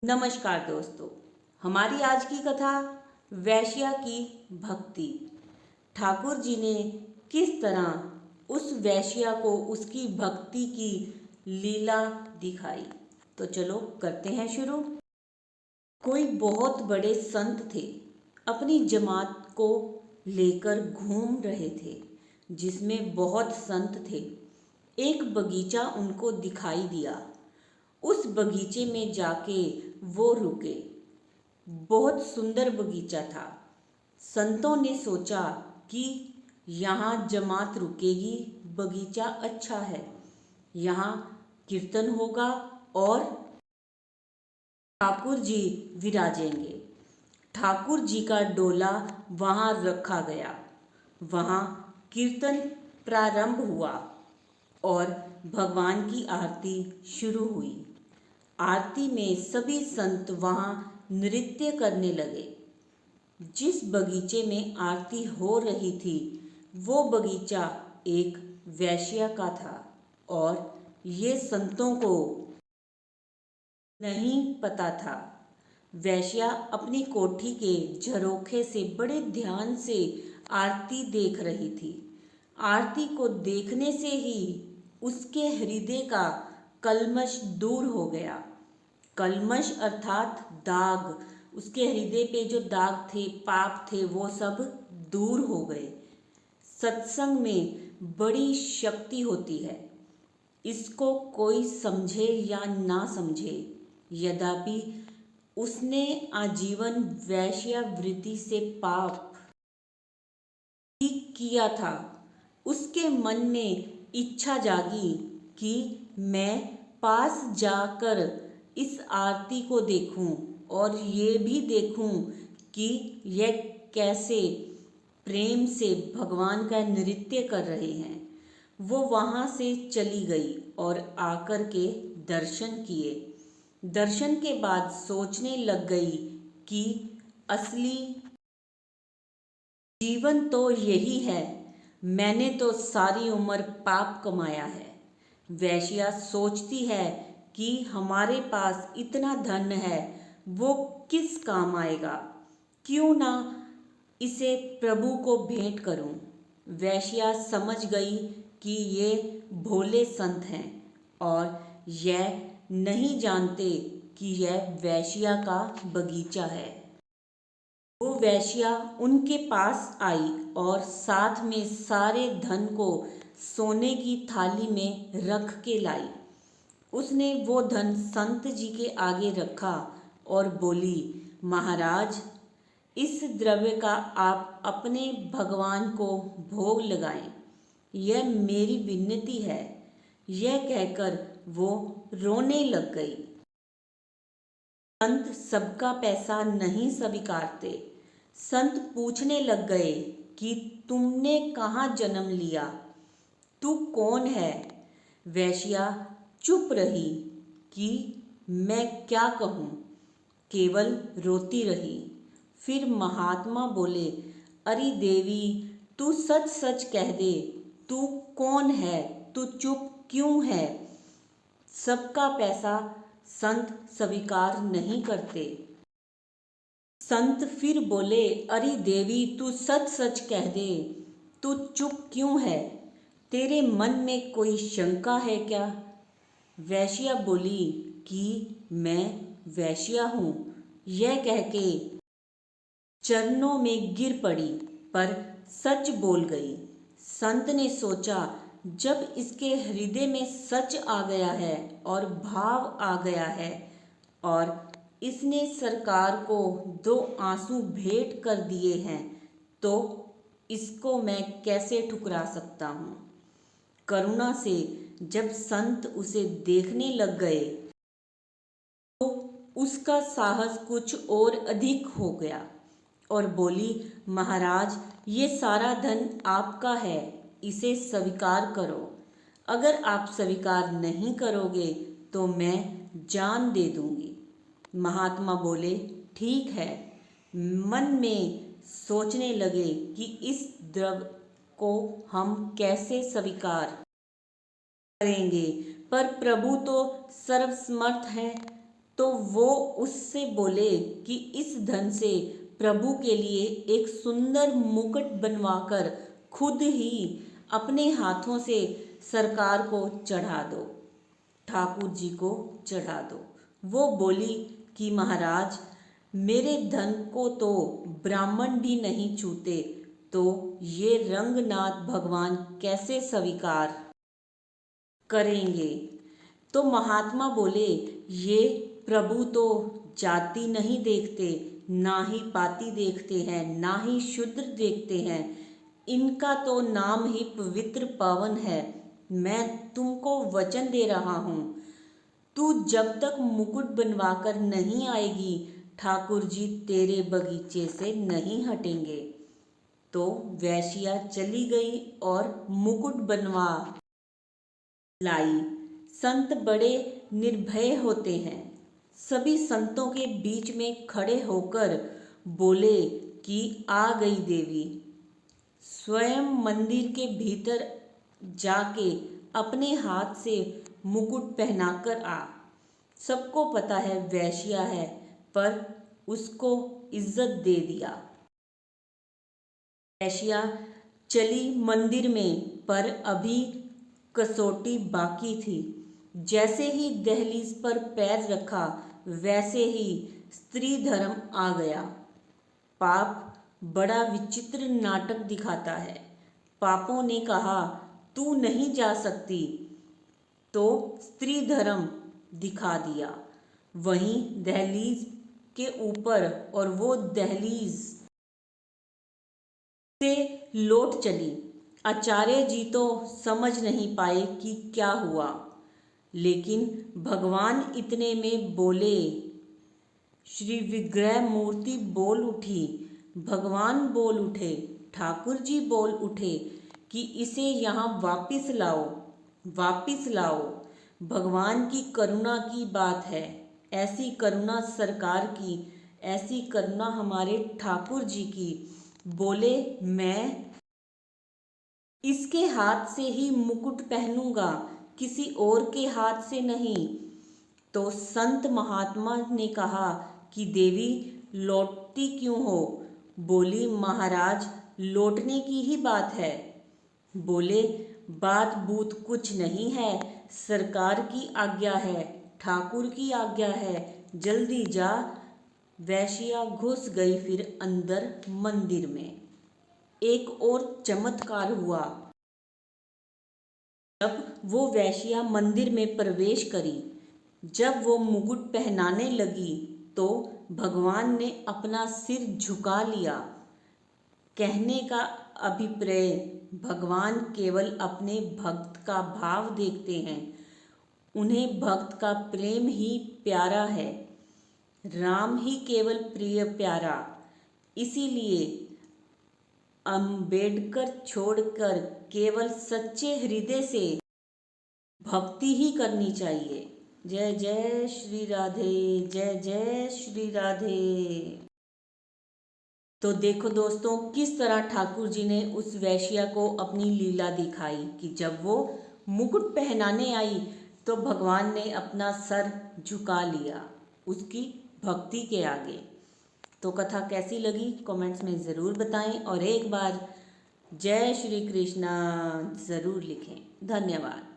नमस्कार दोस्तों। हमारी आज की कथा वैश्या की भक्ति। ठाकुर जी ने किस तरह उस वैश्या को उसकी भक्ति की लीला दिखाई। तो चलो करते हैं शुरू। कोई बहुत बड़े संत थे, अपनी जमात को लेकर घूम रहे थे, जिसमें बहुत संत थे। एक बगीचा उनको दिखाई दिया। उस बगीचे में जाके वो रुके। बहुत सुंदर बगीचा था। संतों ने सोचा कि यहाँ जमात रुकेगी, बगीचा अच्छा है, यहाँ कीर्तन होगा और ठाकुर जी विराजेंगे। ठाकुर जी का डोला वहाँ रखा गया। वहाँ कीर्तन प्रारंभ हुआ और भगवान की आरती शुरू हुई। आरती में सभी संत वहाँ नृत्य करने लगे। जिस बगीचे में आरती हो रही थी वो बगीचा एक वैश्या का था और ये संतों को नहीं पता था। वैश्या अपनी कोठी के झरोखे से बड़े ध्यान से आरती देख रही थी। आरती को देखने से ही उसके हृदय का कल्मश दूर हो गया। कल्मश अर्थात दाग, उसके हृदय पे जो दाग थे, पाप थे, वो सब दूर हो गए। सत्संग में बड़ी शक्ति होती है, इसको कोई समझे या ना समझे। यद्यपि उसने आजीवन वैश्यावृत्ति से पाप ही किया था, उसके मन में इच्छा जागी कि मैं पास जाकर इस आरती को देखूं और ये भी देखूं कि यह कैसे प्रेम से भगवान का नृत्य कर रहे हैं। वो वहाँ से चली गई और आकर के दर्शन किए। दर्शन के बाद सोचने लग गई कि असली जीवन तो यही है, मैंने तो सारी उम्र पाप कमाया है। वैश्या सोचती है कि हमारे पास इतना धन है, वो किस काम आएगा, क्यों ना इसे प्रभु को भेंट करूं। वैश्या समझ गई कि ये भोले संत हैं और यह नहीं जानते कि यह वैश्या का बगीचा है। वो वैश्या उनके पास आई और साथ में सारे धन को सोने की थाली में रख के लाई। उसने वो धन संत जी के आगे रखा और बोली, महाराज, इस द्रव्य का आप अपने भगवान को भोग लगाएं, यह मेरी विनती है। यह कहकर वो रोने लग गई। संत सबका पैसा नहीं स्वीकारते। संत पूछने लग गए कि तुमने कहाँ जन्म लिया, तू कौन है। वैश्या चुप रही कि मैं क्या कहूँ, केवल रोती रही। फिर महात्मा बोले, अरे देवी, तू सच सच कह दे, तू कौन है, तू चुप क्यों है। सबका पैसा संत स्वीकार नहीं करते। संत फिर बोले, अरे देवी, तू सच सच कह दे, तू चुप क्यों है, तेरे मन में कोई शंका है क्या। वैश्या बोली कि मैं वैश्या हूँ। यह कह के चरणों में गिर पड़ी, पर सच बोल गई। संत ने सोचा, जब इसके हृदय में सच आ गया है और भाव आ गया है और इसने सरकार को 2 आंसू भेंट कर दिए हैं, तो इसको मैं कैसे ठुकरा सकता हूँ। करुणा से जब संत उसे देखने लग गए तो उसका साहस कुछ और अधिक हो गया और बोली, महाराज, ये सारा धन आपका है, इसे स्वीकार करो। अगर आप स्वीकार नहीं करोगे तो मैं जान दे दूंगी। महात्मा बोले, ठीक है। मन में सोचने लगे कि इस द्रव्य को हम कैसे स्वीकार करेंगे, पर प्रभु तो सर्वसमर्थ हैं, तो वो उससे बोले कि इस धन से प्रभु के लिए एक सुंदर मुकुट बनवाकर खुद ही अपने हाथों से सरकार को चढ़ा दो, ठाकुर जी को चढ़ा दो। वो बोली कि महाराज, मेरे धन को तो ब्राह्मण भी नहीं छूते, तो ये रंगनाथ भगवान कैसे स्वीकार करेंगे। तो महात्मा बोले, ये प्रभु तो जाति नहीं देखते, ना ही पाती देखते हैं, ना ही शूद्र देखते हैं। इनका तो नाम ही पवित्र पावन है। मैं तुमको वचन दे रहा हूँ, तू जब तक मुकुट बनवाकर नहीं आएगी, ठाकुर जी तेरे बगीचे से नहीं हटेंगे। तो वैश्या चली गई और मुकुट बनवा लाई। संत बड़े निर्भय होते हैं। सभी संतों के बीच में खड़े होकर बोले कि आ गई देवी। स्वयं मंदिर के भीतर जाके अपने हाथ से मुकुट पहनाकर आ। सबको पता है वैश्या है, पर उसको इज्जत दे दिया। वैश्या चली मंदिर में, पर अभी कसौटी बाकी थी। जैसे ही दहलीज पर पैर रखा, वैसे ही स्त्री धर्म आ गया। पाप बड़ा विचित्र नाटक दिखाता है। पापों ने कहा, तू नहीं जा सकती, तो स्त्री धर्म दिखा दिया। वहीं दहलीज के ऊपर, और वो दहलीज से लौट चली। आचार्य जी तो समझ नहीं पाए कि क्या हुआ, लेकिन भगवान इतने में बोले। श्री विग्रह मूर्ति बोल उठी, भगवान बोल उठे, ठाकुर जी बोल उठे कि इसे यहाँ वापिस लाओ, वापिस लाओ। भगवान की करुणा की बात है। ऐसी करुणा सरकार की, ऐसी करुणा हमारे ठाकुर जी की। बोले, मैं इसके हाथ से ही मुकुट पहनूंगा, किसी और के हाथ से नहीं। तो संत महात्मा ने कहा कि देवी लौटती क्यों हो। बोली, महाराज लौटने की ही बात है। बोले, बात बूत कुछ नहीं है, सरकार की आज्ञा है, ठाकुर की आज्ञा है, जल्दी जा। वैश्या घुस गई फिर अंदर मंदिर में। एक और चमत्कार हुआ। जब वो वैश्या मंदिर में प्रवेश करी, जब वो मुकुट पहनाने लगी, तो भगवान ने अपना सिर झुका लिया। कहने का अभिप्राय, भगवान केवल अपने भक्त का भाव देखते हैं। उन्हें भक्त का प्रेम ही प्यारा है, राम ही केवल प्रिय प्यारा। इसीलिए अंबेडकर छोड़कर केवल सच्चे हृदय से भक्ति ही करनी चाहिए। जय जय श्री राधे, जय जय श्री राधे। तो देखो दोस्तों, किस तरह ठाकुर जी ने उस वैश्या को अपनी लीला दिखाई कि जब वो मुकुट पहनाने आई, तो भगवान ने अपना सर झुका लिया उसकी भक्ति के आगे। तो कथा कैसी लगी कमेंट्स में ज़रूर बताएं, और एक बार जय श्री कृष्णा ज़रूर लिखें। धन्यवाद।